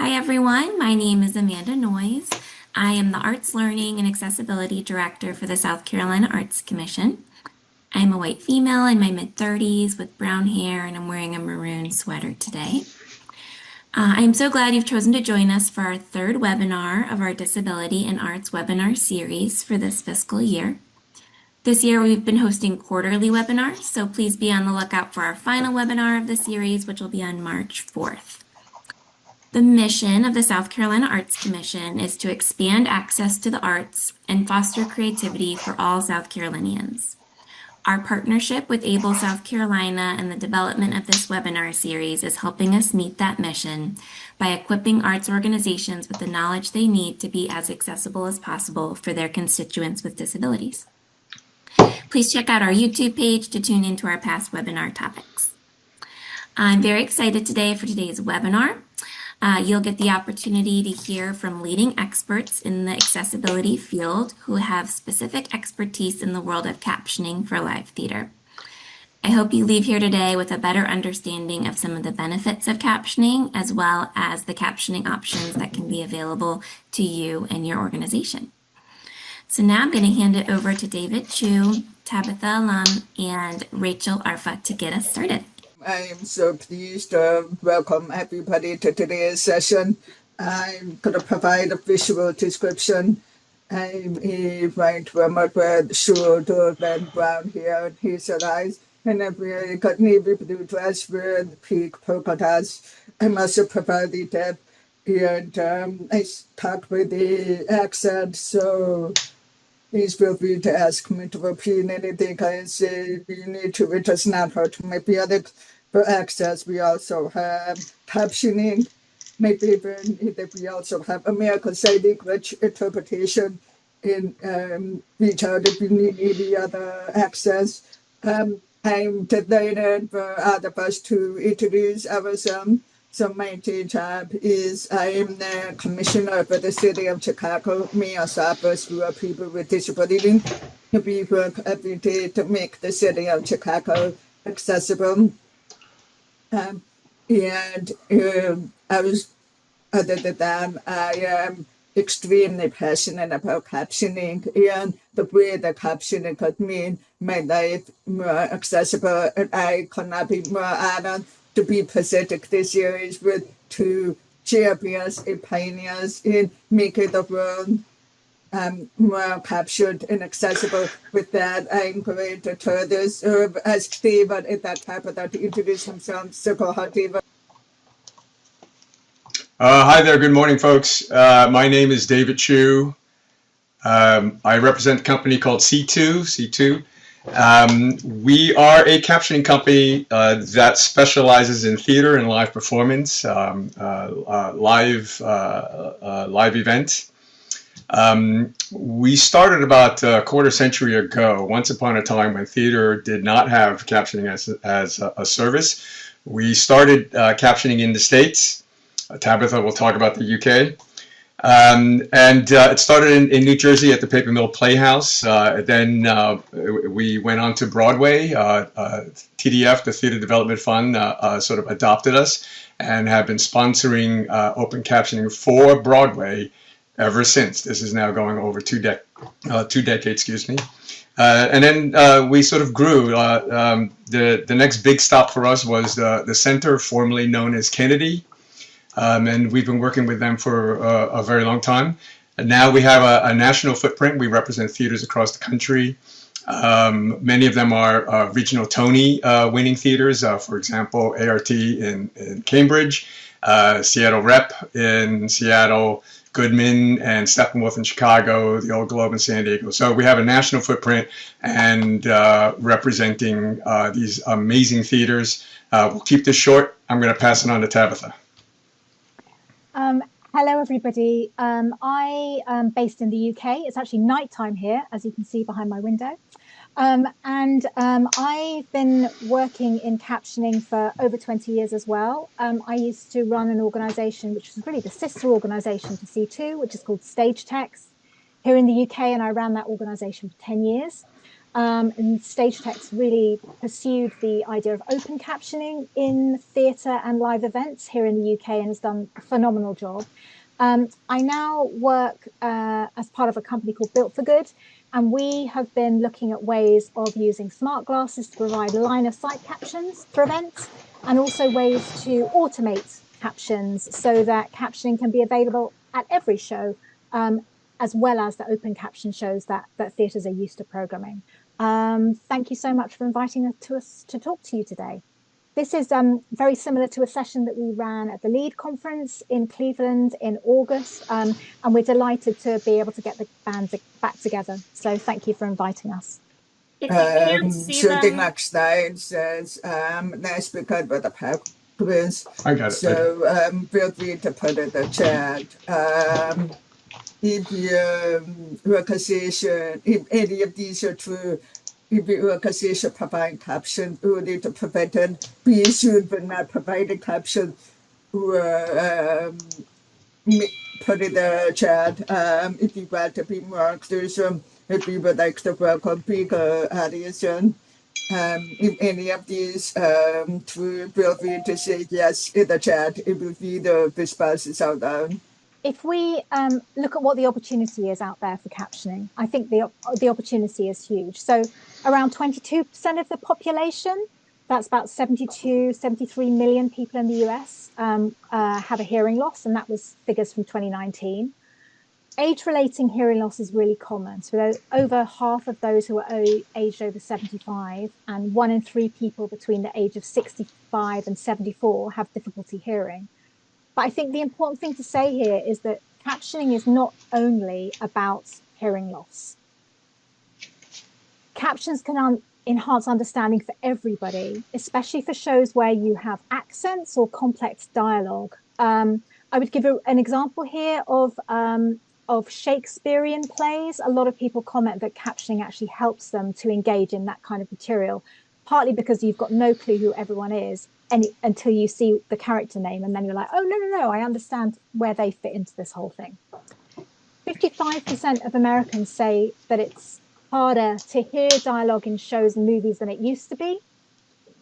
Hi everyone, my name is Amanda Noyes. I am the Arts Learning and Accessibility Director for the South Carolina Arts Commission. I'm a white female in my mid-30s with brown hair and I'm wearing a maroon sweater today. I am so glad you've chosen to join us for our third webinar of our Disability and Arts webinar series for this fiscal year. This year we've been hosting quarterly webinars, so please be on the lookout for our final webinar of the series, which will be on March 4th. The mission of the South Carolina Arts Commission is to expand access to the arts and foster creativity for all South Carolinians. Our partnership with Able South Carolina and the development of this webinar series is helping us meet that mission by equipping arts organizations with the knowledge they need to be as accessible as possible for their constituents with disabilities. Please check out our YouTube page to tune into our past webinar topics. I'm very excited today for today's webinar. You'll get the opportunity to hear from leading experts in the accessibility field who have specific expertise in the world of captioning for live theater. I hope you leave here today with a better understanding of some of the benefits of captioning, as well as the captioning options that can be available to you and your organization. So now I'm going to hand it over to David Chu, Tabitha Allum, and Rachel Arfa to get us started. I am so pleased to welcome everybody to today's session. I'm going to provide a visual description. I'm a white woman with shoulder and brown hair and hazel eyes, and I've really got navy blue dress with pink polka dots. I'm also properly deaf, and I start with the accent, so please feel free to ask me to repeat anything I say. You need to, it does not hurt my feelings. For access, we also have captioning. My favorite that we also have American Sign Language interpretation in reach out if you need any other access. I'm delighted for all of us to introduce ourselves. So my day job is I am the commissioner for the city of Chicago, Mayor's Office for people with disabilities. We work every day to make the city of Chicago accessible. I was, other than that, I am extremely passionate about captioning and the way that captioning could make my life more accessible. And I could not be more honored to be presenting this series with two champions and pioneers in making the world more captured and accessible. With that, I'm going to turn this over as David and that Tabitha to introduce himself. So go ahead, David. Hi there, good morning, folks. My name is David Chu. I represent a company called C2. We are a captioning company that specializes in theater and live performance, live events. We started about a quarter century ago, once upon a time when theater did not have captioning as a service. We started captioning in the States. Tabitha will talk about the UK. It started in New Jersey at the Paper Mill Playhouse. Then we went on to Broadway. TDF, the Theater Development Fund, sort of adopted us and have been sponsoring open captioning for Broadway ever since. This is now going over two decades, excuse me. And then we sort of grew. The next big stop for us was the center, formerly known as Kennedy. And we've been working with them for a very long time. And now we have a national footprint. We represent theaters across the country. Many of them are regional Tony winning theaters. For example, ART in Cambridge, Seattle Rep in Seattle, Goodman and Steppenwolf in Chicago, the Old Globe in San Diego. So we have a national footprint and representing these amazing theaters. We'll keep this short. I'm going to pass it on to Tabitha. Hello, everybody. I am based in the UK. It's actually nighttime here, as you can see behind my window. I've been working in captioning for over 20 years as well. I used to run an organisation which was really the sister organisation to C2, which is called Stage Text here in the UK, and I ran that organisation for 10 years. And Stage Text really pursued the idea of open captioning in theatre and live events here in the UK and has done a phenomenal job. I now work as part of a company called Built for Good, and we have been looking at ways of using smart glasses to provide line of sight captions for events, and also ways to automate captions so that captioning can be available at every show, as well as the open caption shows that theatres are used to programming. Thank you so much for inviting us to talk to you today. This is very similar to a session that we ran at the LEAD conference in Cleveland in August, and we're delighted to be able to get the band back together. So thank you for inviting us. If you can't see Shooting them, next slide says, nice because with the quiz. I got it. So feel free to put in the chat. If your organization, if any of these are true, if your organization provide caption, you will need to prevent it. Be issued but not providing caption, or put in the chat. If you want to be more inclusive, if you would like to welcome bigger addition. If any of these true, feel free to say yes in the chat. It will be the responses out loud. If we look at what the opportunity is out there for captioning, I think the opportunity is huge. So around 22% of the population, that's about 72, 73 million people in the US have a hearing loss, and that was figures from 2019. Age-relating hearing loss is really common. So over half of those who are aged over 75, and 1 in 3 people between the age of 65 and 74 have difficulty hearing. But I think the important thing to say here is that captioning is not only about hearing loss. Captions can enhance understanding for everybody, especially for shows where you have accents or complex dialogue. I would give an example here of Shakespearean plays. A lot of people comment that captioning actually helps them to engage in that kind of material, partly because you've got no clue who everyone is until you see the character name, and then you're like, oh, no, I understand where they fit into this whole thing. 55% of Americans say that it's harder to hear dialogue in shows and movies than it used to be.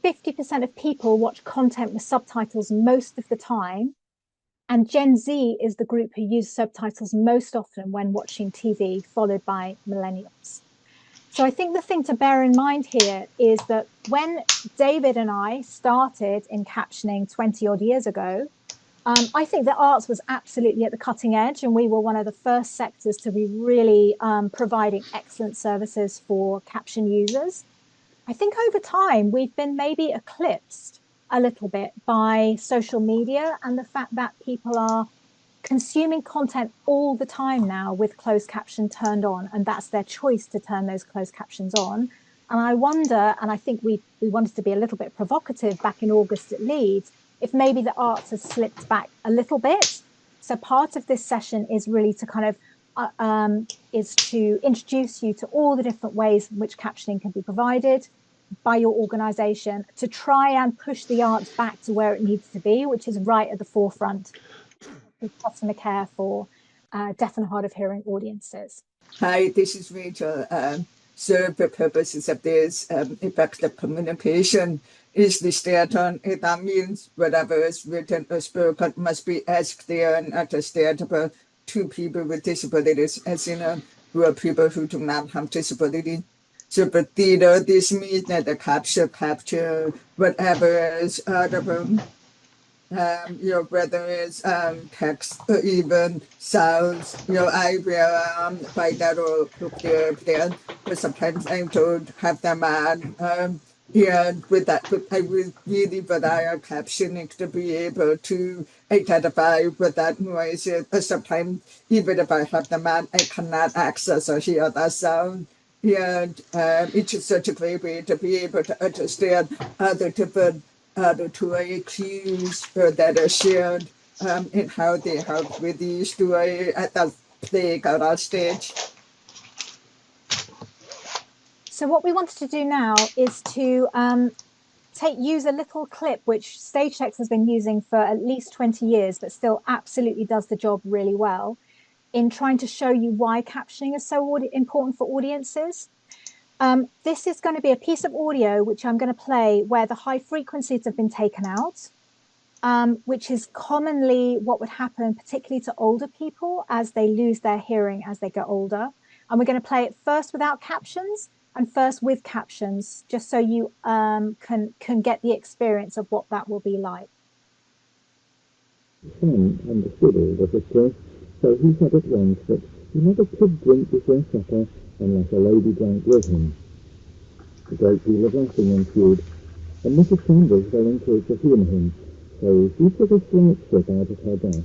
50% of people watch content with subtitles most of the time. And Gen Z is the group who use subtitles most often when watching TV, followed by millennials. So I think the thing to bear in mind here is that when David and I started in captioning 20 odd years ago, I think the arts was absolutely at the cutting edge, and we were one of the first sectors to be really providing excellent services for caption users. I think over time, we've been maybe eclipsed a little bit by social media and the fact that people are consuming content all the time now with closed caption turned on, and that's their choice to turn those closed captions on. And I wonder, and I think we wanted to be a little bit provocative back in August at Leeds, if maybe the arts has slipped back a little bit. So part of this session is really to kind of is to introduce you to all the different ways in which captioning can be provided by your organization to try and push the arts back to where it needs to be, which is right at the forefront with customer care for deaf and hard of hearing audiences. Hi, this is Rachel. So the purposes of this effective communication is listed on it. That means whatever is written or spoken must be as clear and understandable to people with disabilities as in who are people who do not have disability. So for theater, this means that the capture whatever is audible. Whether it's text or even sounds, I will find that or clear plan, but sometimes I don't have them on. And with that, I will really rely on captioning to be able to identify what that noise is. Or sometimes, even if I have them on, I cannot access or hear that sound. And it's just such a great way to be able to understand other different auditory cues that are shared in how they help with the story at that play out on stage. So what we wanted to do now is to use a little clip which Stage Text has been using for at least 20 years, but still absolutely does the job really well in trying to show you why captioning is so important for audiences. This is going to be a piece of audio which I'm going to play where the high frequencies have been taken out, which is commonly what would happen, particularly to older people as they lose their hearing as they get older. And we're going to play it first without captions and first with captions, just so you can get the experience of what that will be like. Sam understood all this, of course, so he said at once that he never could drink before supper unless a lady drank with him. A great deal of laughing ensued, and Mrs. Sanders volunteered to humour him, so she took a slight sip out of her glass.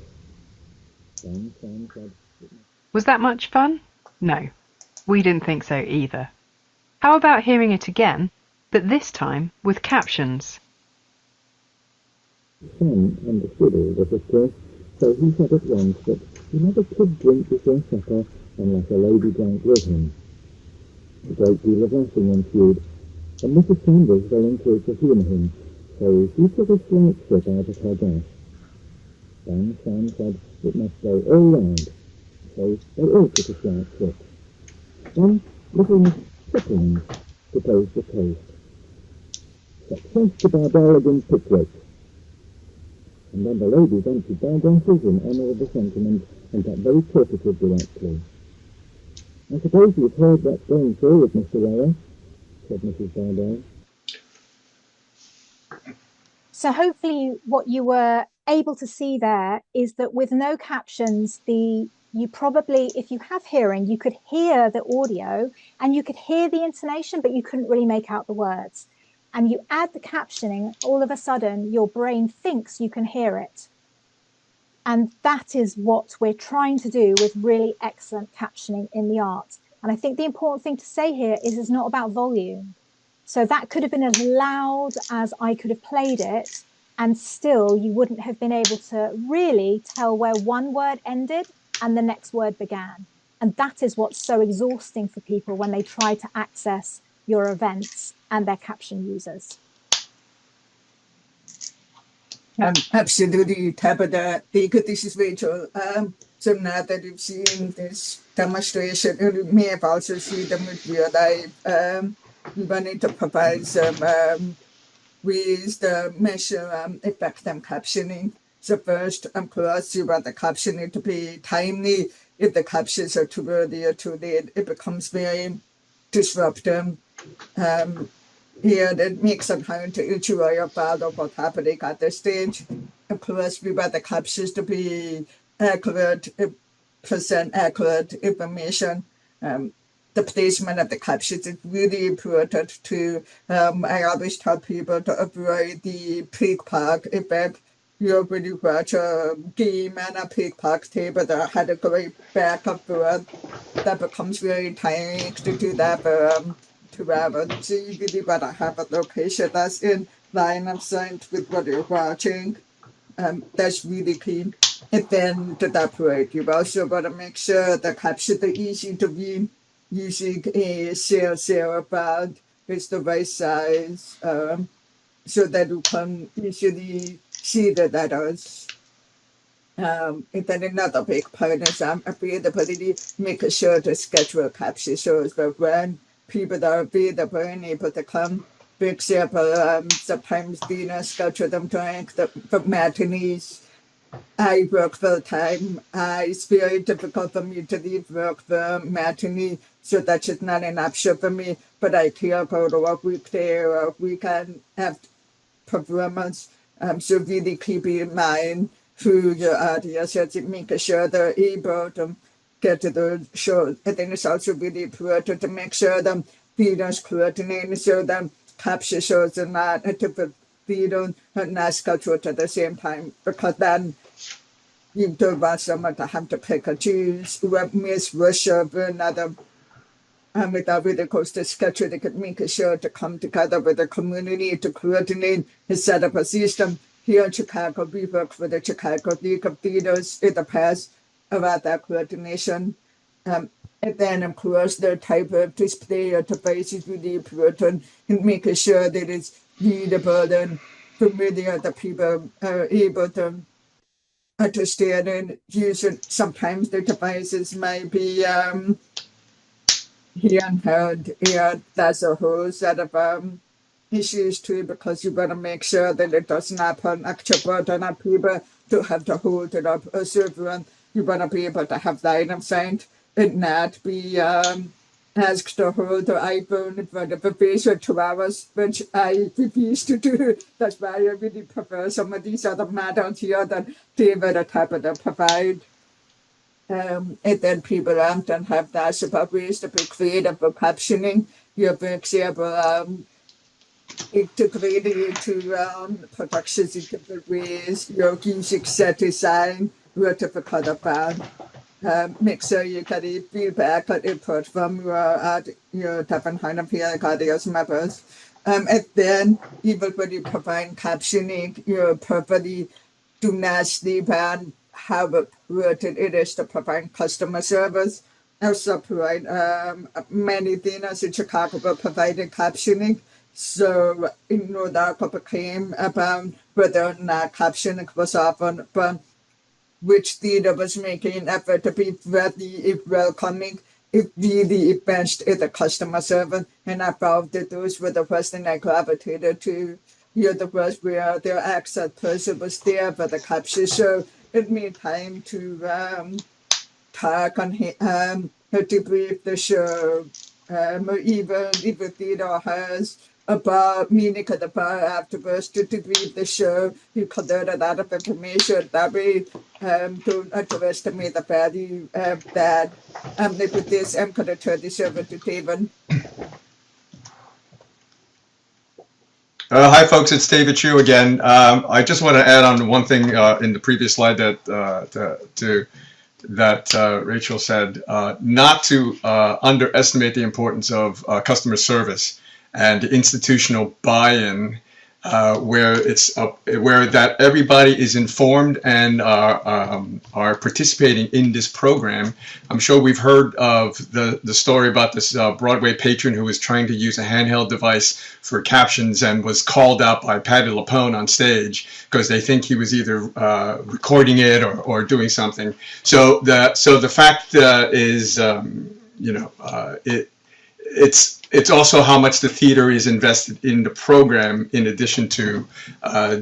Then Sam said, Was that much fun? No, we didn't think so either. How about hearing it again, but this time with captions? Sam understood all this, of course, so he said at once that he never could drink before supper unless a lady drank with him. A great deal of laughing ensued, and Mrs. Sanders volunteered to humour him, so she took a slight sip out of her glass. Then Sam said it must go all round, so they all took a slight sip. Then little sippings proposed a toast. Success to Barbara and Pickwick. And then the ladies emptied their glasses in honour of the sentiment and got very talkative directly. I suppose you've heard what's going forward, Mr. Weller, said Mrs. Bardow. So hopefully what you were able to see there is that with no captions, you probably, if you have hearing, you could hear the audio and you could hear the intonation, but you couldn't really make out the words. And you add the captioning, all of a sudden your brain thinks you can hear it. And that is what we're trying to do with really excellent captioning in the arts. And I think the important thing to say here is it's not about volume. So that could have been as loud as I could have played it, and still you wouldn't have been able to really tell where one word ended and the next word began. And that is what's so exhausting for people when they try to access your events and their caption users. Absolutely, Tabitha. This is Rachel. So now that you've seen this demonstration, you may have also seen them with real life. We wanted to provide some ways to measure effective captioning. So first, of course, you want the captioning to be timely. If the captions are too early or too late, it becomes very disruptive. Here, that makes it hard to enjoy or follow what's happening at the stage. Of course, we want the captions to be accurate, present accurate information. The placement of the captions is really important to, I always tell people to avoid the peak park effect. When you watch a game and a peak park table that had a great back and forth, that becomes very tiring to do that to have a really want to have a location that's in line of sight with what you're watching. That's really key. And then to that point, you also want to make sure the captions are easy to read using a zero font with the right size, so that you can easily see the letters. And then another big point is availability, making sure to schedule captions so that when people are available and able to come. For example, sometimes dinner schedule them during the matinees. I work full time. It's very difficult for me to leave work for matinee, so that's just not an option for me. But I can go to a weekday or a weekend have performance. So really keep in mind who your audience is and making sure they're able to get to the show. I think it's also really important to make sure the theaters coordinate so the capture shows are not a different theater and not scheduled at the same time, because then you don't want someone to have to pick and choose who miss worship or another. Without really close to schedule, they could make sure to come together with the community to coordinate and set up a system. Here in Chicago, we work with the Chicago League of Theaters in the past about that coordination. And then, of course, the type of display or device is really important in making sure that it's readable and familiar, that people are able to understand and use it. Sometimes the devices might be handheld there's a whole set of issues too, because you want to make sure that it doesn't happen extra burden on people to have to hold it up a server. You want to be able to have the item signed and not be asked to hold the iPhone in front of a face for 2 hours, which I refuse to do. That's why I really prefer some of these other models here that David or Tabitha provide. And then people often have that about ways to be creative with captioning. You have, for example, integrated into productions in different ways. Your music set design, where to cut about. Make sure you get feedback and input from your different kind of audience members. And then even when you provide captioning, you probably do not sleep on how important it is to provide customer service. Also provide many dinners in Chicago were providing captioning. So that couple came about whether or not captioning was often, but which theatre was making an effort to be very welcoming. It really advanced the customer service, and I found that those were the first thing I gravitated to. The first where their accent person was there for the caption, so it made time to talk on to debrief the show. Or even theatre has about meaning of the bar afterwards to debrief the show. You can learn a lot of information that way. Don't underestimate the value of that. With this, I'm going to turn this over to David. Hi, folks. It's David Chu again. I just want to add on one thing in the previous slide that Rachel said, not to underestimate the importance of customer service and institutional buy-in, where that everybody is informed and are participating in this program. I'm sure we've heard of the story about this Broadway patron who was trying to use a handheld device for captions and was called out by Patti LuPone on stage because they think he was either recording it or doing something. So the fact is, it's also how much the theater is invested in the program, in addition to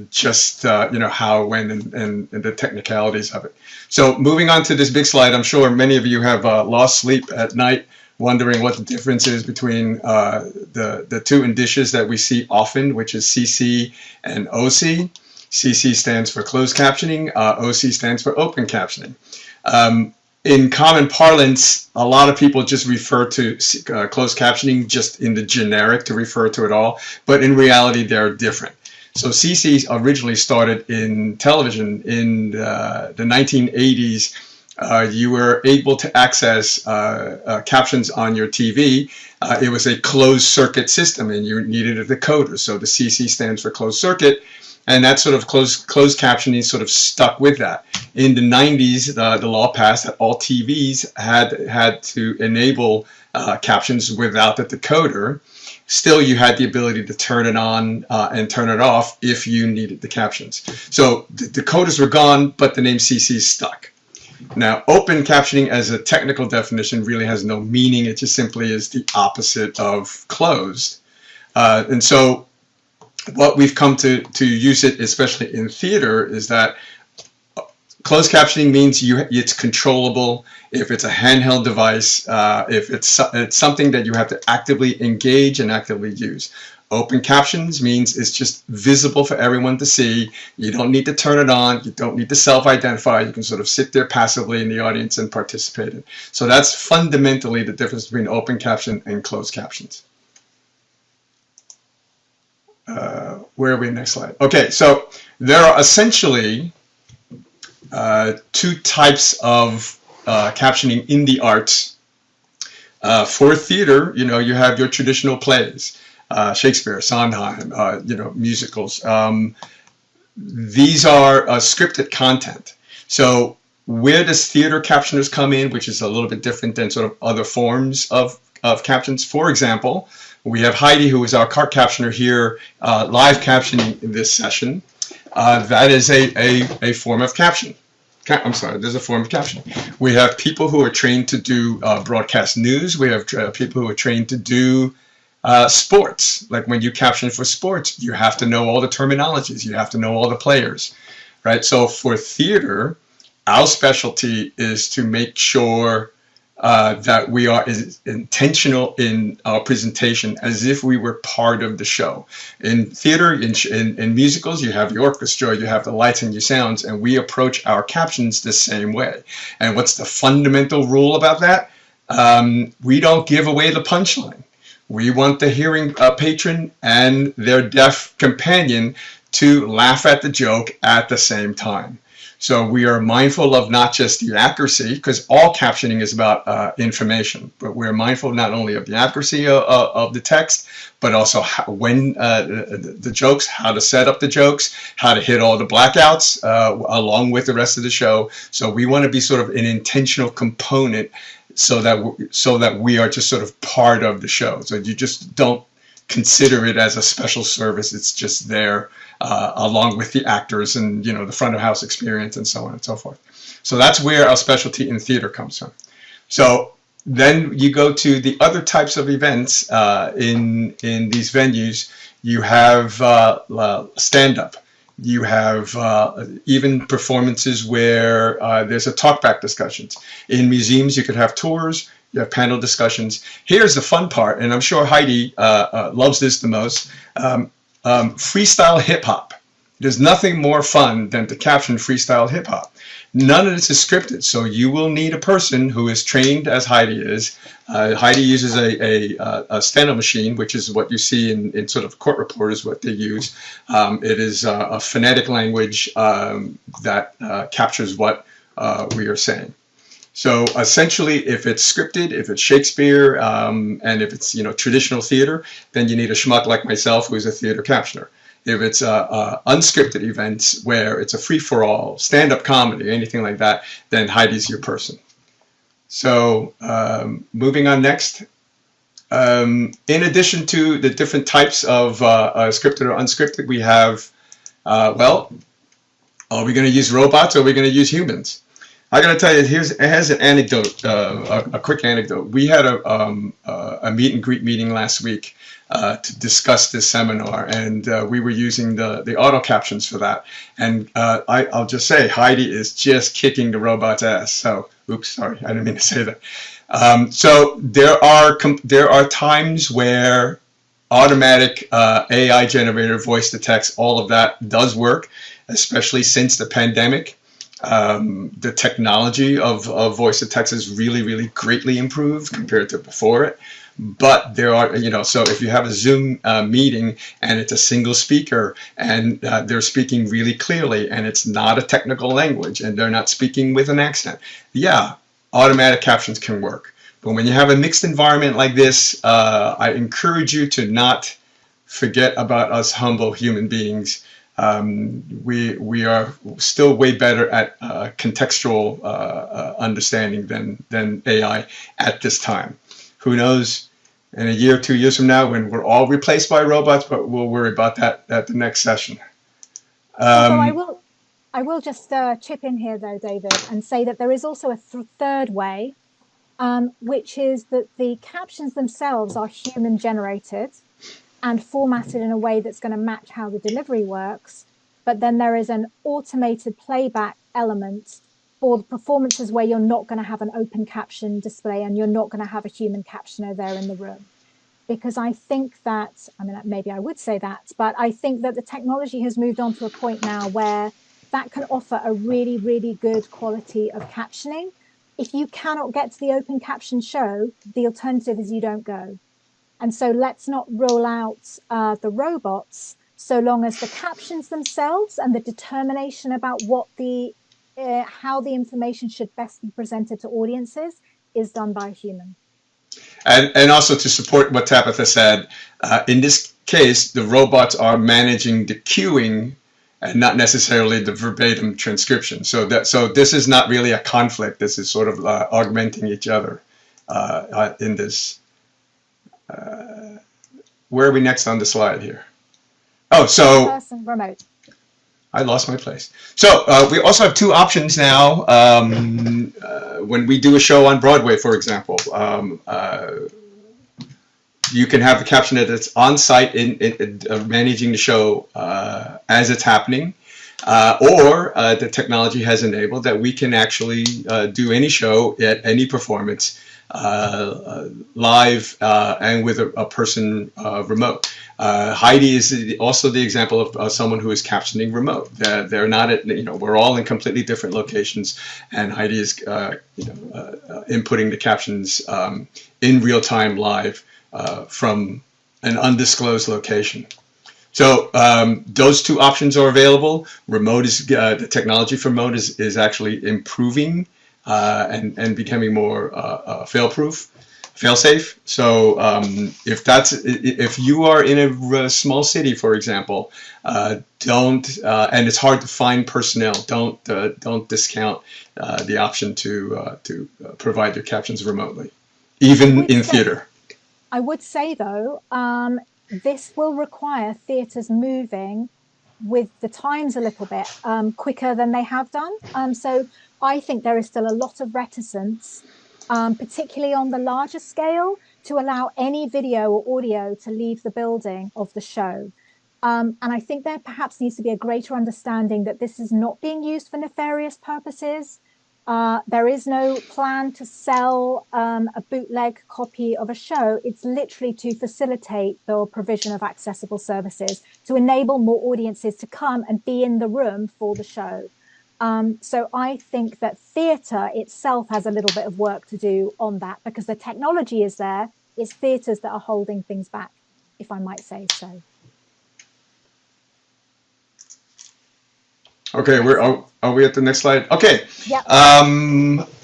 just how, when, and the technicalities of it. So moving on to this big slide, I'm sure many of you have lost sleep at night wondering what the difference is between the two indicias that we see often, which is CC and OC. CC stands for closed captioning, OC stands for open captioning. In common parlance, a lot of people just refer to closed captioning just in the generic to refer to it all, but in reality, they're different. So CC originally started in television in the 1980s. You were able to access captions on your TV. It was a closed circuit system, and you needed a decoder. So the CC stands for closed circuit. And that sort of closed captioning sort of stuck with that. In the 90s, the law passed that all TVs had to enable captions without the decoder. Still, you had the ability to turn it on and turn it off if you needed the captions. So the decoders were gone, but the name CC stuck. Now, open captioning as a technical definition really has no meaning. It just simply is the opposite of closed. And so what we've come to use it, especially in theater, is that closed captioning means it's controllable. If it's a handheld device, if it's something that you have to actively engage and actively use. Open captions means it's just visible for everyone to see. You don't need to turn it on. You don't need to self-identify. You can sort of sit there passively in the audience and participate in. So that's fundamentally the difference between open caption and closed captions. Where are we? Next slide. Okay, so there are essentially two types of captioning in the arts. For theater, you have your traditional plays, Shakespeare, Sondheim, musicals. These are scripted content. So where does theater captioners come in, which is a little bit different than sort of other forms of captions? For example, we have Heidi, who is our cart captioner here, live captioning in this session. That is a form of caption. I'm sorry, there's a form of captioning. We have people who are trained to do broadcast news. We have people who are trained to do sports. Like when you caption for sports, you have to know all the terminologies. You have to know all the players, right? So for theater, our specialty is to make sure that we are intentional in our presentation as if we were part of the show. In theater, in musicals, you have the orchestra, you have the lights and your sounds, and we approach our captions the same way. And what's the fundamental rule about that? We don't give away the punchline. We want the hearing patron and their deaf companion to laugh at the joke at the same time. So we are mindful of not just the accuracy, because all captioning is about information, but we're mindful not only of the accuracy of the text, but also when the jokes, how to set up the jokes, how to hit all the blackouts along with the rest of the show. So we want to be sort of an intentional component so that we are just sort of part of the show. So you just don't consider it as a special service. It's just there along with the actors and, you know, the front of house experience and so on and so forth. So that's where our specialty in theater comes from. So then you go to the other types of events in these venues. You have stand-up. You have even performances where there's a talkback discussions. In museums, you could have tours. You have panel discussions. Here's the fun part, and I'm sure Heidi loves this the most. Freestyle hip hop. There's nothing more fun than to caption freestyle hip hop. None of this is scripted, so you will need a person who is trained as Heidi is. Heidi uses a steno machine, which is what you see in sort of court report is what they use. It is a phonetic language that captures what we are saying. So essentially, if it's scripted, if it's Shakespeare, and if it's, you know, traditional theater, then you need a schmuck like myself who's a theater captioner. If it's unscripted events where it's a free-for-all, stand-up comedy, anything like that, then Heidi's your person. So moving on next. In addition to the different types of scripted or unscripted, we have, well, are we going to use robots or are we going to use humans? I got to tell you, here's an anecdote, a quick anecdote. We had a meet and greet meeting last week to discuss this seminar, and we were using the auto captions for that. And I'll just say, Heidi is just kicking the robot's ass. So, oops, sorry, I didn't mean to say that. So there are times where automatic AI generated voice to text, all of that does work, especially since the pandemic. The technology of voice to text is really, really greatly improved compared to before it. But there are, you know, so if you have a Zoom meeting and it's a single speaker and they're speaking really clearly and it's not a technical language and they're not speaking with an accent, yeah, automatic captions can work. But when you have a mixed environment like this, I encourage you to not forget about us humble human beings. We are still way better at contextual understanding than AI at this time. Who knows, in a year, 2 years from now, when we're all replaced by robots, but we'll worry about that at the next session. So I will just chip in here, though, David, and say that there is also a third way, which is that the captions themselves are human generated and formatted in a way that's going to match how the delivery works. But then there is an automated playback element for the performances where you're not going to have an open caption display and you're not going to have a human captioner there in the room. Because I think that, I mean, maybe I would say that, but I think that the technology has moved on to a point now where that can offer a really, really good quality of captioning. If you cannot get to the open caption show, the alternative is you don't go. And so let's not roll out the robots so long as the captions themselves and the determination about what how the information should best be presented to audiences is done by a human. And also to support what Tabitha said, in this case, the robots are managing the cueing and not necessarily the verbatim transcription. So this is not really a conflict. This is sort of augmenting each other in this. Where are we next on the slide here? Oh, so person remote. I lost my place. So we also have two options now. When we do a show on Broadway, for example, you can have the caption that's on site in managing the show as it's happening, or the technology has enabled that we can actually do any show at any performance live and with a person remote. Heidi is also the example of someone who is captioning remote. They're not at, we're all in completely different locations, and Heidi is, inputting the captions in real time live from an undisclosed location. So those two options are available. Remote is the technology for remote is actually improving and becoming more fail-safe. So if you are in a small city, for example, don't and it's hard to find personnel. Don't discount the option to provide your captions remotely, even in theater. I would say though, this will require theatres moving with the times a little bit quicker than they have done. So I think there is still a lot of reticence, particularly on the larger scale, to allow any video or audio to leave the building of the show. And I think there perhaps needs to be a greater understanding that this is not being used for nefarious purposes. There is no plan to sell a bootleg copy of a show. It's literally to facilitate the provision of accessible services, to enable more audiences to come and be in the room for the show. So I think that theatre itself has a little bit of work to do on that, because the technology is there. It's theatres that are holding things back, if I might say so. Okay, are we at the next slide? Okay. Yep.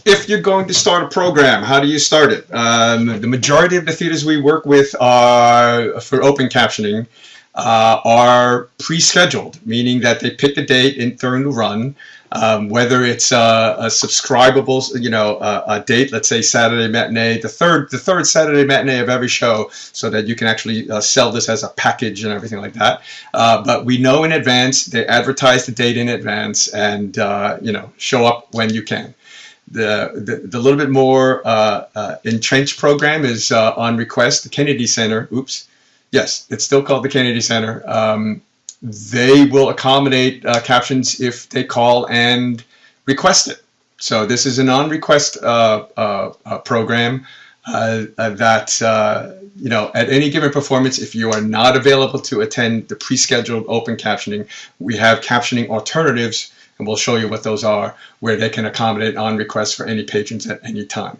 If you're going to start a program, how do you start it? The majority of the theaters we work with are for open captioning are pre-scheduled, meaning that they pick a date during the run, whether it's a subscribable, a date, let's say Saturday matinee, the third Saturday matinee of every show, so that you can actually sell this as a package and everything like that. But we know in advance, they advertise the date in advance, and show up when you can. The little bit more entrenched program is on request. The Kennedy Center, yes, it's still called the Kennedy Center. They will accommodate captions if they call and request it. So this is an on-request program that, at any given performance, if you are not available to attend the pre-scheduled open captioning, we have captioning alternatives, and we'll show you what those are, where they can accommodate on request for any patrons at any time.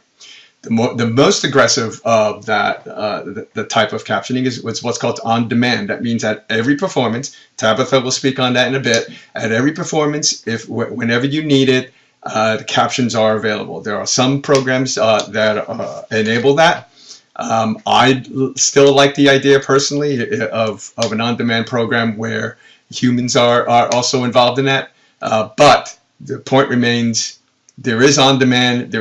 The most aggressive of that, the type of captioning is what's called on demand. That means at every performance, Tabitha will speak on that in a bit, at every performance, whenever you need it, the captions are available. There are some programs that enable that. I still like the idea personally of an on-demand program where humans are also involved in that. But the point remains, there is on-demand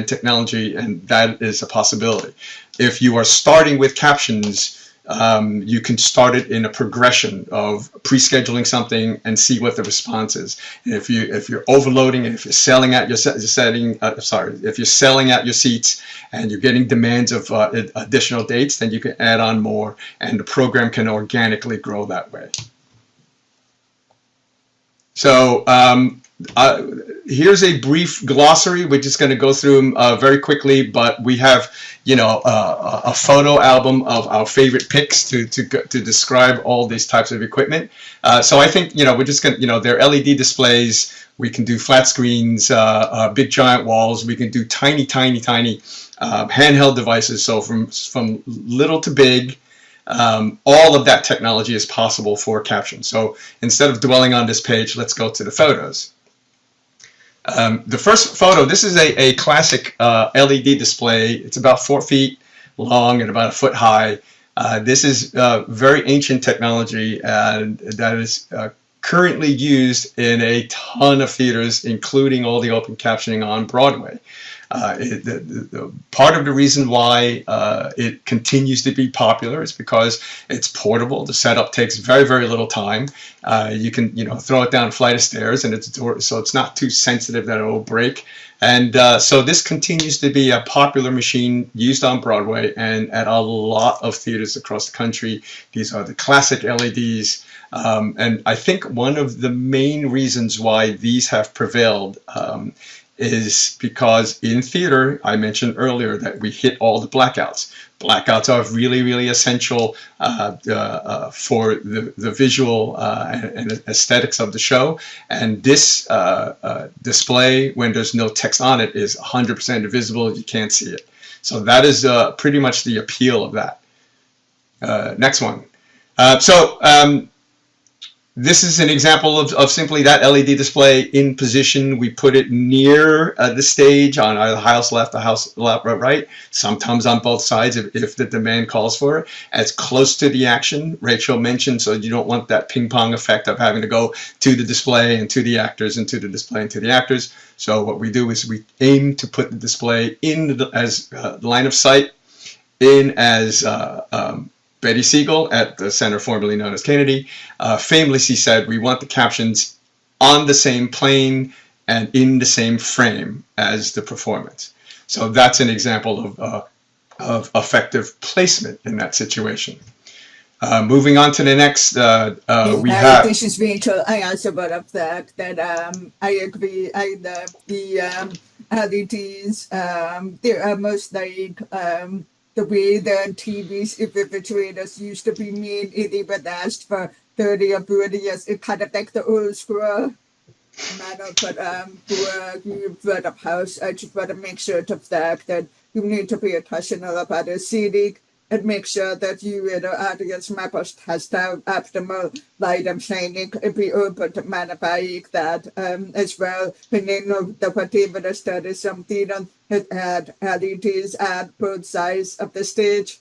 technology, and that is a possibility. If you are starting with captions, you can start it in a progression of pre-scheduling something and see what the response is. And if you're overloading, and if you're selling out if you're selling out your seats and you're getting demands of additional dates, then you can add on more, and the program can organically grow that way. So here's a brief glossary. We're just going to go through them very quickly, but we have, a photo album of our favorite picks to describe all these types of equipment. So I think, we're just going to, they're LED displays. We can do flat screens, big giant walls. We can do tiny handheld devices. So from little to big. All of that technology is possible for captions. So instead of dwelling on this page, let's go to the photos. The first photo, this is a classic LED display. It's about 4 feet long and about 1 foot high. This is very ancient technology that is currently used in a ton of theaters, including all the open captioning on Broadway. Part of the reason why it continues to be popular is because it's portable. The setup takes very, very little time. You can, throw it down a flight of stairs, and so it's not too sensitive that it will break. And so this continues to be a popular machine used on Broadway and at a lot of theaters across the country. These are the classic LEDs. And I think one of the main reasons why these have prevailed is because in theater, I mentioned earlier that we hit all the blackouts. Blackouts are really, really essential for the visual and aesthetics of the show. And this display, when there's no text on it, is 100% invisible. You can't see it. So that is pretty much the appeal of that. Next one. This is an example of simply that LED display in position. We put it near the stage on either house left or house right, sometimes on both sides if the demand calls for it, as close to the action. Rachel mentioned, so you don't want that ping pong effect of having to go to the display and to the actors and to the display and to the actors. So what we do is we aim to put the display in as line of sight, in as Betty Siegel at the center formerly known as Kennedy famously said, we want the captions on the same plane and in the same frame as the performance. So that's an example of effective placement in that situation. Moving on to the next, we have... This is Rachel. I also brought up that I agree. The LEDs, they are most like... the way the TVs refrigerators used to be made, they were last for 30 or 40 years. It's kind of like the old school manner, but you brought up house. I just want to make sure of that you need to be professional about the seating and make sure that you and the audience members has the optimal light and shining and be open to modifying that as well. When they know that whatever study something it had LEDs at both sides of the stage,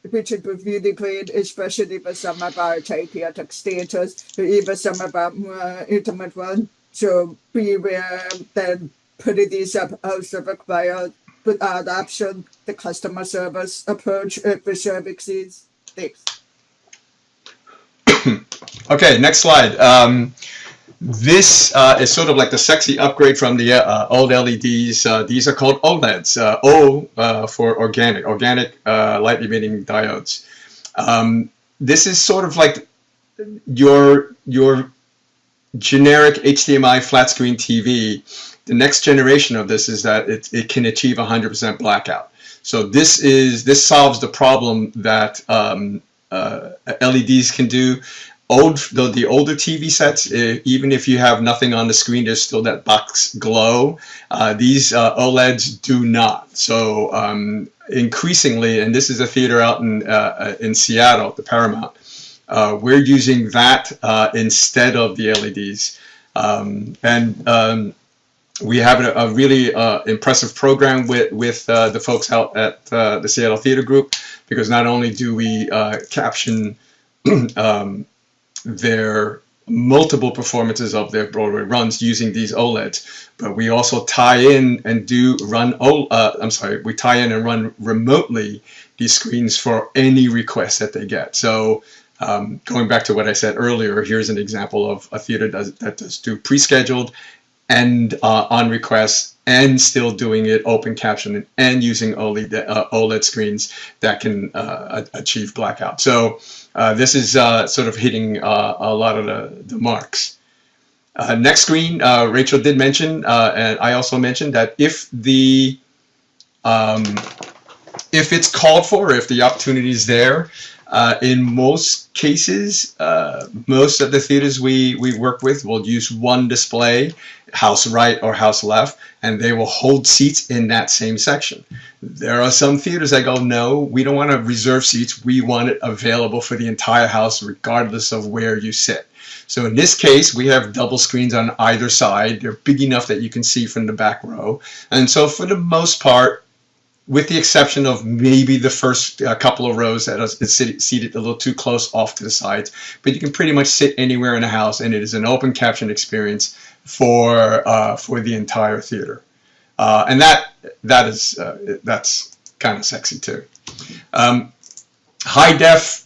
which would be really great, especially for some of our psychiatric stages, or even some of our more intimate ones. So beware that putting these up also required without option the customer service approach for services. Thanks. Okay, next slide. This is sort of like the sexy upgrade from the old LEDs. These are called OLEDs. For organic light emitting diodes. This is sort of like your generic HDMI flat screen TV. The next generation of this is that it can achieve 100% blackout. So this solves the problem that LEDs can do. The older TV sets, even if you have nothing on the screen, there's still that box glow. These OLEDs do not. So increasingly, and this is a theater out in Seattle, the Paramount, we're using that instead of the LEDs. We have a really impressive program with the folks out at the Seattle Theater Group, because not only do we caption their multiple performances of their Broadway runs using these OLEDs, but we also tie in and we tie in and run remotely these screens for any request that they get. So going back to what I said earlier, here's an example of a theater that does do pre-scheduled and on request, and still doing it open captioning and using OLED screens that can achieve blackout. So this is sort of hitting a lot of the marks. Next screen, Rachel did mention, and I also mentioned that if it's called for, if the opportunity is there, in most cases, most of the theaters we work with will use one display, house right or house left, and they will hold seats in that same section. There are some theaters that go, no, we don't want to reserve seats. We want it available for the entire house, regardless of where you sit. So in this case, we have double screens on either side. They're big enough that you can see from the back row. And so for the most part, with the exception of maybe the first couple of rows that is seated a little too close off to the sides. But you can pretty much sit anywhere in the house, and it is an open caption experience for the entire theater, and that's kind of sexy too. High def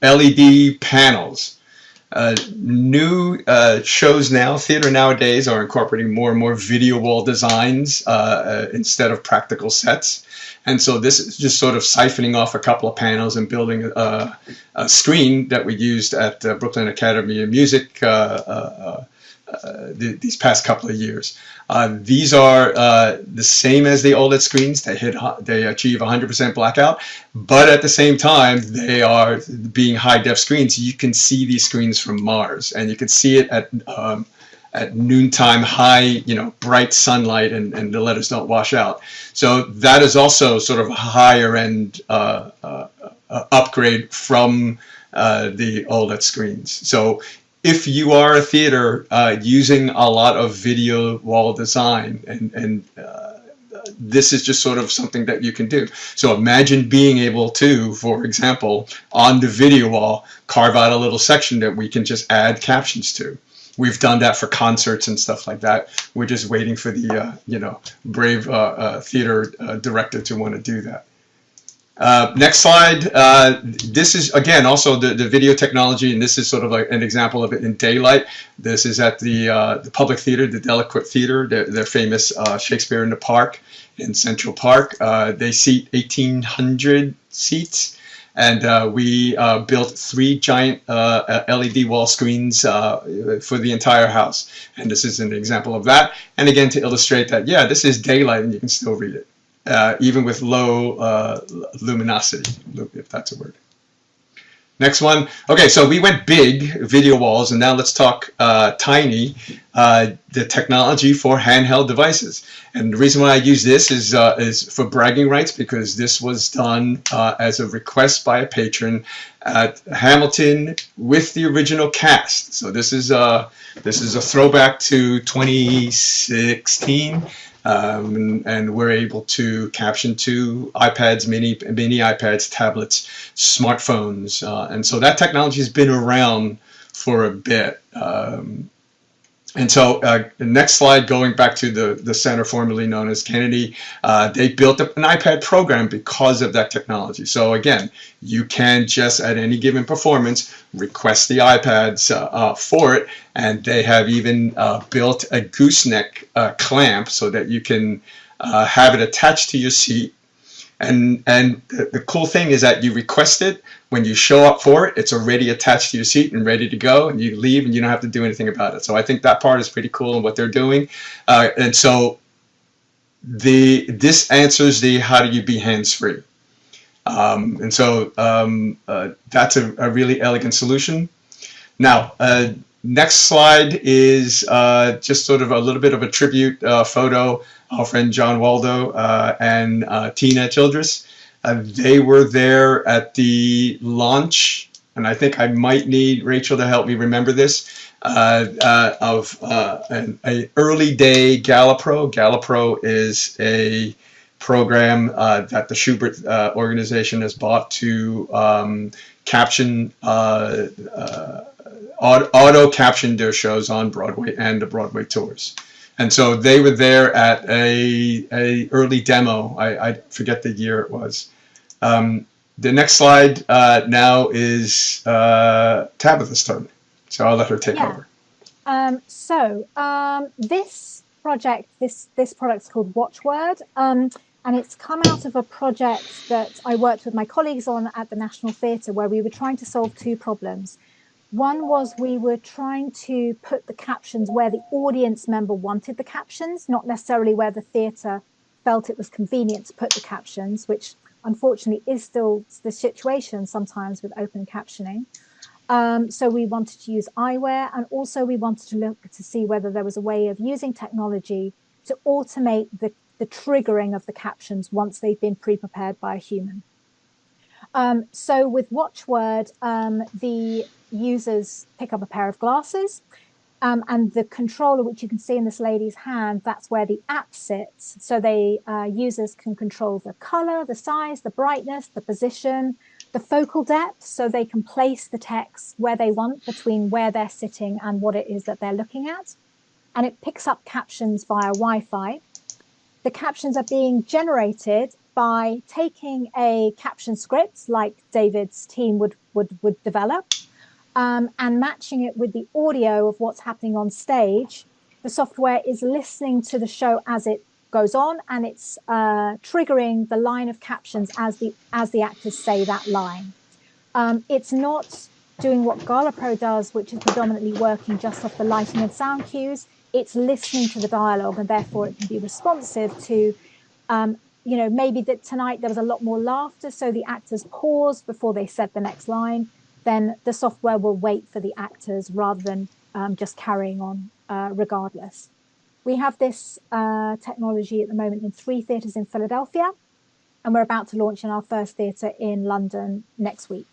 LED panels. New shows now, theater nowadays, are incorporating more and more video wall designs instead of practical sets. And so this is just sort of siphoning off a couple of panels and building a screen that we used at Brooklyn Academy of Music these past couple of years. These are the same as the OLED screens. They achieve 100% blackout, but at the same time, they are being high def screens. You can see these screens from Mars, and you can see it at noontime, high, bright sunlight, and the letters don't wash out. So that is also sort of a higher end upgrade from the OLED screens. So if you are a theater using a lot of video wall design, and this is just sort of something that you can do. So imagine being able to, for example, on the video wall, carve out a little section that we can just add captions to. We've done that for concerts and stuff like that. We're just waiting for the brave theater director to want to do that. Next slide. This is, again, also the video technology, and this is sort of like an example of it in daylight. This is at the Public Theater, the Delacorte Theater, their famous Shakespeare in the Park in Central Park. They seat 1,800 seats, and we built 3 giant LED wall screens for the entire house. And this is an example of that. And again, to illustrate that, yeah, this is daylight and you can still read it. Even with low luminosity, if that's a word. Next one. Okay, so we went big, video walls, and now let's talk tiny, the technology for handheld devices. And the reason why I use this is for bragging rights, because this was done as a request by a patron at Hamilton with the original cast. So this is a throwback to 2016. And we're able to caption to iPads, mini iPads, tablets, smartphones, and so that technology has been around for a bit. And so the next slide, going back to the center formerly known as Kennedy, they built up an iPad program because of that technology. So again, you can just at any given performance request the iPads for it, and they have even built a gooseneck clamp so that you can have it attached to your seat. And the cool thing is that you request it, when you show up for it, it's already attached to your seat and ready to go, and you leave and you don't have to do anything about it. So I think that part is pretty cool in what they're doing. And so this answers the how do you be hands-free. And so that's a really elegant solution. Now, next slide is just sort of a little bit of a tribute photo. Our friend John Waldo and Tina Childress. They were there at the launch, and I think I might need Rachel to help me remember this, of an early day GalaPro. GalaPro is a program that the Schubert organization has bought to caption, auto caption their shows on Broadway and the Broadway tours. And so they were there at a early demo. I forget the year it was. The next slide now is Tabitha's turn. So I'll let her take over. This project, this product's called Watchword, and it's come out of a project that I worked with my colleagues on at the National Theatre, where we were trying to solve 2 problems. One was we were trying to put the captions where the audience member wanted the captions, not necessarily where the theatre felt it was convenient to put the captions, which unfortunately is still the situation sometimes with open captioning. So we wanted to use eyewear, and also we wanted to look to see whether there was a way of using technology to automate the triggering of the captions once they've been pre-prepared by a human. So with Watchword, the users pick up a pair of glasses. And the controller, which you can see in this lady's hand, that's where the app sits. So they users can control the color, the size, the brightness, the position, the focal depth. So they can place the text where they want between where they're sitting and what it is that they're looking at. And it picks up captions via Wi-Fi. The captions are being generated by taking a caption script like David's team would develop, and matching it with the audio of what's happening on stage. The software is listening to the show as it goes on, and it's triggering the line of captions as the actors say that line. It's not doing what Gala Pro does, which is predominantly working just off the lighting and sound cues. It's listening to the dialogue, and therefore it can be responsive to, maybe that tonight there was a lot more laughter, so the actors paused before they said the next line. Then the software will wait for the actors rather than just carrying on regardless. We have this technology at the moment in 3 theatres in Philadelphia, and we're about to launch in our first theatre in London next week.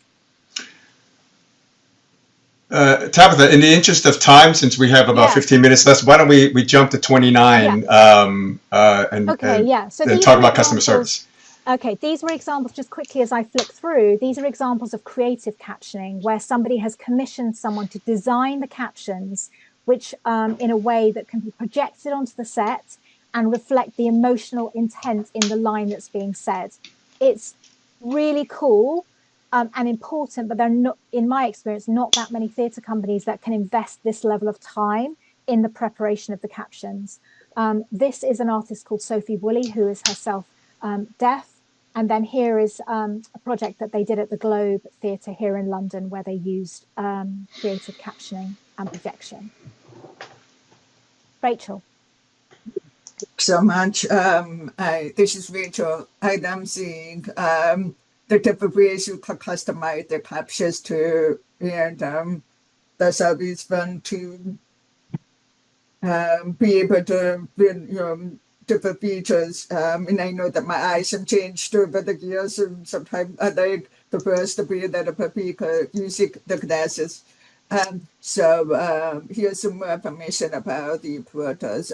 Tabitha, in the interest of time, since we have about 15 minutes left, why don't we jump to 29 and talk about customer service? Okay, these were examples, just quickly as I flick through, these are examples of creative captioning where somebody has commissioned someone to design the captions, which in a way that can be projected onto the set and reflect the emotional intent in the line that's being said. It's really cool and important, but there are not, in my experience, not that many theatre companies that can invest this level of time in the preparation of the captions. This is an artist called Sophie Woolley, who is herself deaf. And then here is a project that they did at the Globe Theatre here in London, where they used creative captioning and projection. Rachel. So much. This is Rachel. I'm seeing the different ways you can customize the captions to, and that's always fun to be able to, different features. And I know that my eyes have changed over the years, and sometimes I like the first to be that people using the glasses. So here's some more information about the products.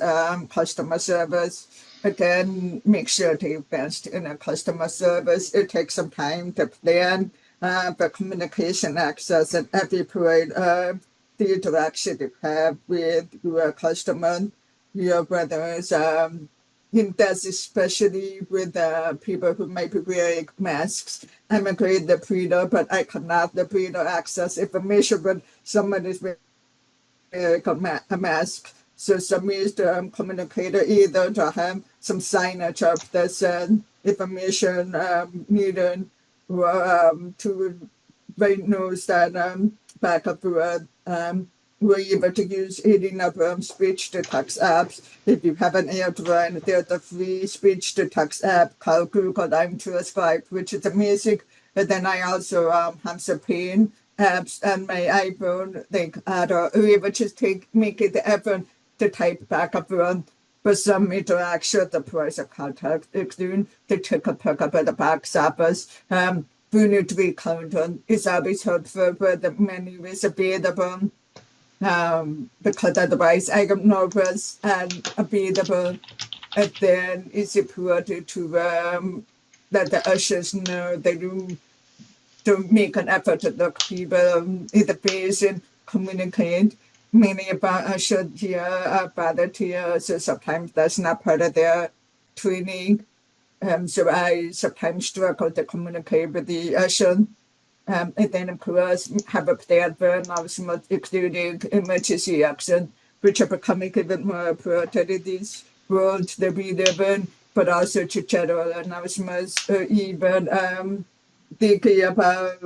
Customer service. Again, make sure to invest in a customer service. It takes some time to plan the communication access and every point the interaction you have with your customer, your brothers. That's especially with people who might be wearing masks. I'm a great breeder, but I cannot the breeder access information when someone is wearing a mask. So some ways to communicate either to have some signage of this information needed or to knows that back up the word. We're able to use any number of speech-to-text apps. If you haven't heard one, there's a free speech-to-text app called Google I'm Transcribe, which is amazing. But then I also have some pain apps on my iPhone, like are able to make it the effort to type back up one. For some interaction, the price of contact, including the ticket pickup at the back service. Voluntary content is always helpful, but the menu is available. Because otherwise I am nervous and available, and then it's important to let the ushers know they don't make an effort to look people in the face and communicate. Many of our ushers here are volunteers, so sometimes that's not part of their training. So I sometimes struggle to communicate with the usher. And then, of course, have a plan for announcement, including emergency action, which are becoming even more important in this world that we live in, but also to general announcements, even thinking about,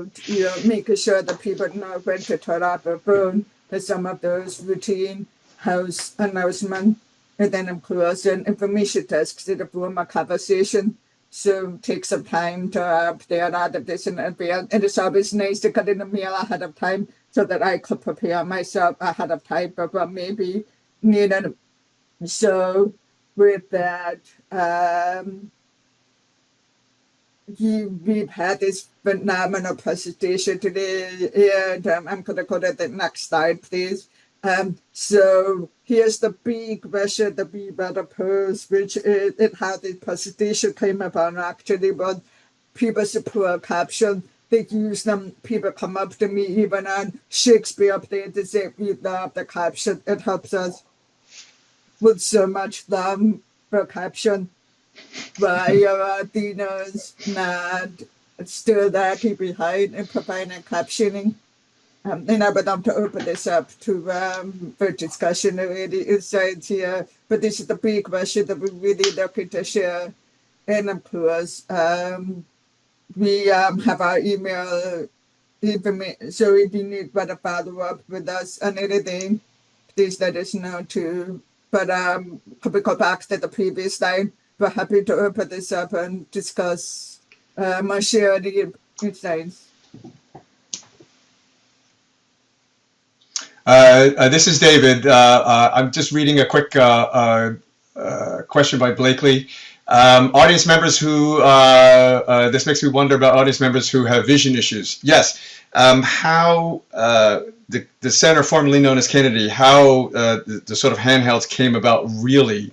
making sure that people know when to turn off their phone, and some of those routine house announcements. And then, of course, an information desk in the form of conversation. So take some time to plan out of this in advance. And it's always nice to get in the mail ahead of time so that I could prepare myself ahead of time for what maybe needed. So with that, we've had this phenomenal presentation today, and I'm going to go to the next slide, please. So here's the big version, the Be Better Purse, which it had the presentation came about actually, but people support caption. They use them, people come up to me even on Shakespeare update to say we love the caption. It helps us with so much love for caption. By our dinners not still lagging behind in providing captioning. And I would love to open this up to for discussion and really insights here. But this is the big question that we're really looking to share. And of course, we have our email information. So if you need better follow up with us on anything, please let us know too. But we go back to the previous line. We're happy to open this up and discuss and share the insights. This is David. I'm just reading a quick question by Blakely. Audience members who, this makes me wonder about audience members who have vision issues. Yes. How the center formerly known as Kennedy, how the sort of handhelds came about really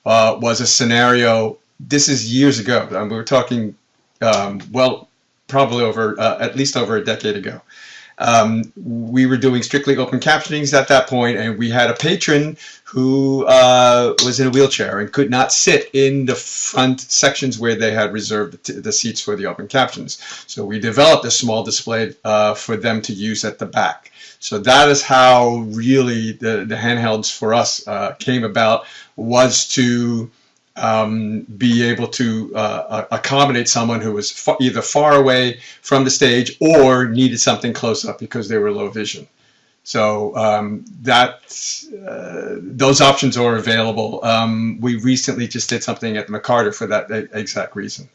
was a scenario. This is years ago. We were talking, well, probably over, at least over a decade ago. We were doing strictly open captionings at that point, and we had a patron who was in a wheelchair and could not sit in the front sections where they had reserved the seats for the open captions. So we developed a small display for them to use at the back. So that is how really the handhelds for us came about, was to be able to accommodate someone who was either far away from the stage or needed something close up because they were low vision. So those options are available. We recently just did something at the McCarter for that exact reason.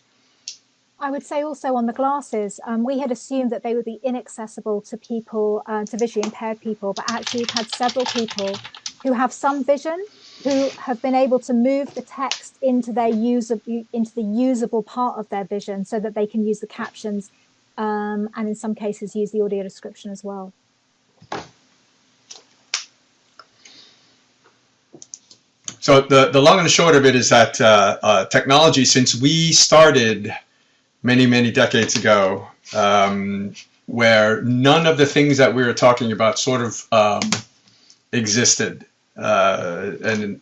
I would say also on the glasses, we had assumed that they would be inaccessible to people, to visually impaired people, but actually we've had several people who have some vision who have been able to move the text into the usable part of their vision so that they can use the captions and in some cases use the audio description as well. So the long and the short of it is that technology, since we started many, many decades ago, where none of the things that we were talking about sort of existed. And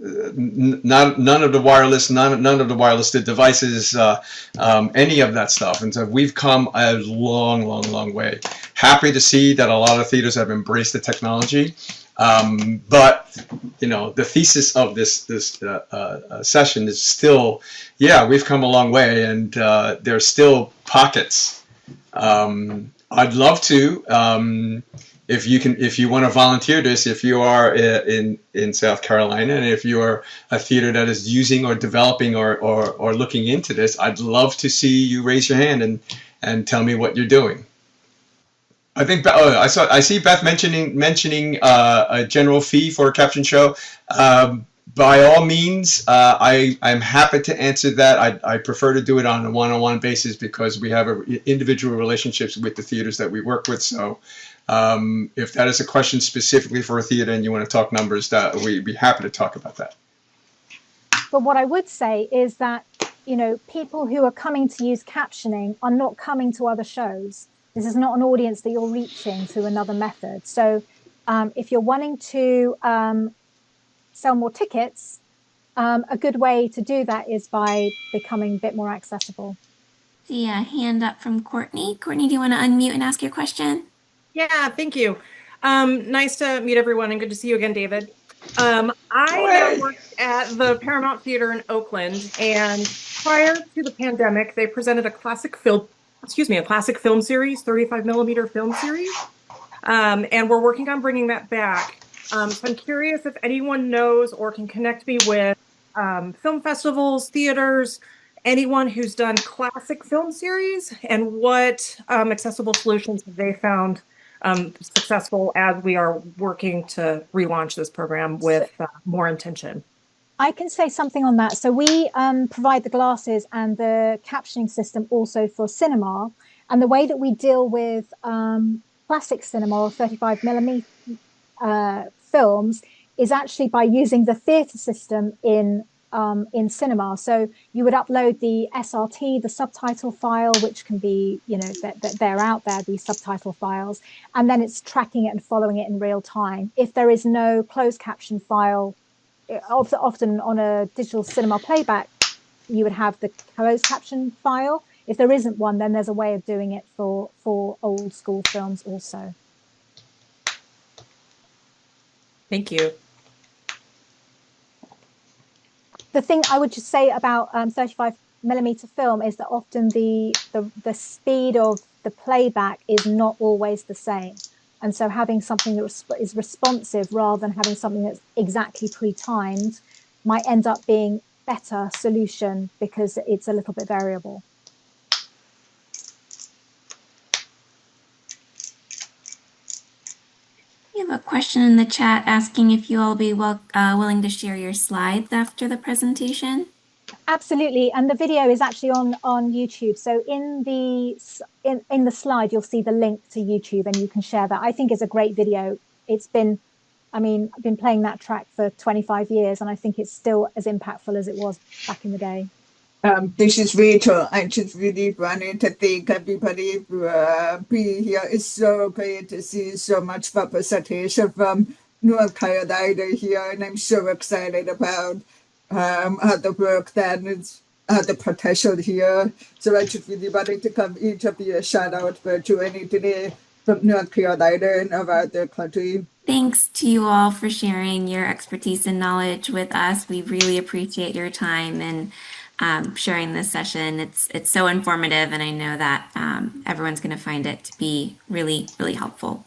none of the wireless, none of the wireless devices, any of that stuff. And so we've come a long, long, long way. Happy to see that a lot of theaters have embraced the technology. But you know, the thesis of this session is still, yeah, we've come a long way, and there's still pockets. I'd love to. If you want to volunteer this, if you are in South Carolina, and if you are a theater that is using or developing or looking into this, I'd love to see you raise your hand and tell me what you're doing. I think I see Beth mentioning a general fee for a caption show. By all means, I'm happy to answer that. I prefer to do it on a one-on-one basis because we have individual relationships with the theaters that we work with. So if that is a question specifically for a theater and you want to talk numbers, that we'd be happy to talk about that. But what I would say is that, you know, people who are coming to use captioning are not coming to other shows. This is not an audience that you're reaching through another method. So if you're wanting to sell more tickets, a good way to do that is by becoming a bit more accessible. See a hand up from Courtney. Courtney, do you want to unmute and ask your question? Yeah, thank you. Nice to meet everyone and good to see you again, David. I now work at the Paramount Theater in Oakland, and prior to the pandemic, they presented a classic film series, 35 millimeter film series. And we're working on bringing that back. So I'm curious if anyone knows or can connect me with film festivals, theaters, anyone who's done classic film series, and what accessible solutions have they found successful as we are working to relaunch this program with more intention. I can say something on that. So we provide the glasses and the captioning system also for cinema. And the way that we deal with classic cinema or 35 millimeter films is actually by using the theatre system in cinema. So you would upload the SRT, the subtitle file, which can be, they're out there, these subtitle files, and then it's tracking it and following it in real time. If there is no closed caption file, often on a digital cinema playback, you would have the closed caption file. If there isn't one, then there's a way of doing it for old school films also. Thank you. The thing I would just say about 35mm film is that often the speed of the playback is not always the same. And so having something that is responsive rather than having something that's exactly pre-timed might end up being better solution because it's a little bit variable. We have a question in the chat asking if you all be willing to share your slides after the presentation. Absolutely, and the video is actually on YouTube. So in the slide, you'll see the link to YouTube, and you can share that. I think it's a great video. I've been playing that track for 25 years, and I think it's still as impactful as it was back in the day. This is Rachel. I just really wanted to thank everybody for being here. It's so great to see so much representation from North Carolina here, and I'm so excited about the work that is the potential here. So I just really wanted to give each of you a shout out for joining today from North Carolina and around the country. Thanks to you all for sharing your expertise and knowledge with us. We really appreciate your time and sharing this session. It's so informative, and I know that everyone's going to find it to be really, really helpful.